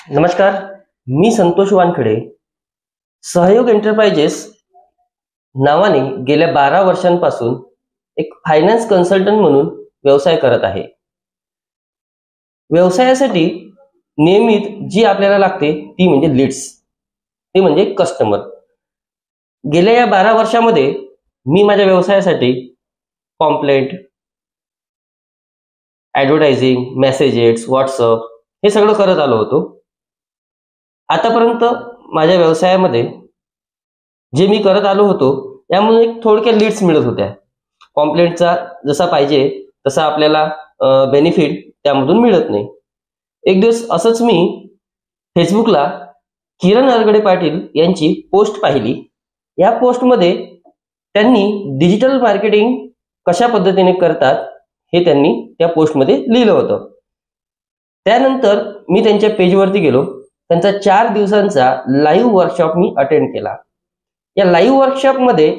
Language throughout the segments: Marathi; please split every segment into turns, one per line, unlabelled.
नमस्कार. मी संतोष वानखडे सहयोग एंटरप्राइजेस नावाने गेल्या 12 वर्षांपासून एक फायनान्स कन्सल्टंट म्हणून व्यवसाय करत आहे. व्यवसायासाठी नियमित जी आपल्याला लागते ती म्हणजे लीड्स, ते म्हणजे कस्टमर. गेल्या या 12 वर्षामध्ये मी माझ्या व्यवसायासाठी कॉम्प्लेंट, ॲडव्हर्टायझिंग, मेसेजेस, व्हॉट्सअप हे सगळं करत आलो होतो. आतापर्यंत माझ्या व्यवसायामध्ये जे मी करत आलो होतो यामुळे थोडक्या लीड्स मिळत होत्या. कॉम्प्लेंटचा जसा पाहिजे तसा आपल्याला बेनिफिट त्यामधून मिळत नाही. एक दिवस असंच मी फेसबुकला किरण अरगडे पाटील यांची पोस्ट पाहिली. या पोस्टमध्ये त्यांनी डिजिटल मार्केटिंग कशा पद्धतीने करतात हे त्यांनी त्या पोस्टमध्ये लिहिलं होतं. त्यानंतर मी त्यांच्या पेजवरती गेलो. त्यांचा 4 दिवसांचा लाईव्ह वर्कशॉप मी अटेंड केला. या लाईव्ह वर्कशॉपमध्ये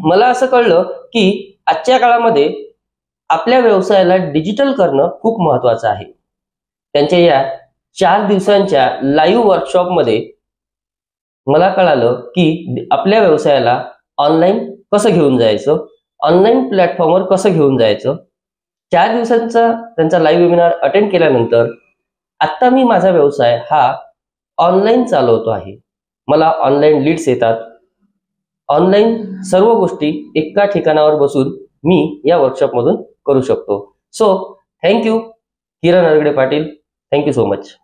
मला असं कळलं की आजच्या काळामध्ये आपल्या व्यवसायाला डिजिटल करणं खूप महत्त्वाचं आहे. त्यांच्या या 4 दिवसांच्या लाईव्ह वर्कशॉपमध्ये मला कळालं की आपल्या व्यवसायाला ऑनलाईन कसं घेऊन जायचं, ऑनलाईन प्लॅटफॉर्मवर कसं घेऊन जायचं. 4 दिवसांचा त्यांचा लाईव्ह वेबिनार अटेंड केल्यानंतर आता मी माझा व्यवसाय हा ऑनलाईन चालवतो आहे. मला ऑनलाईन लीड्स येतात. ऑनलाईन सर्व गोष्टी एका ठिकाणावर बसून मी या वर्कशॉपमधून करू शकतो. So thank you Kiran Aragade Patil. Thank you so much.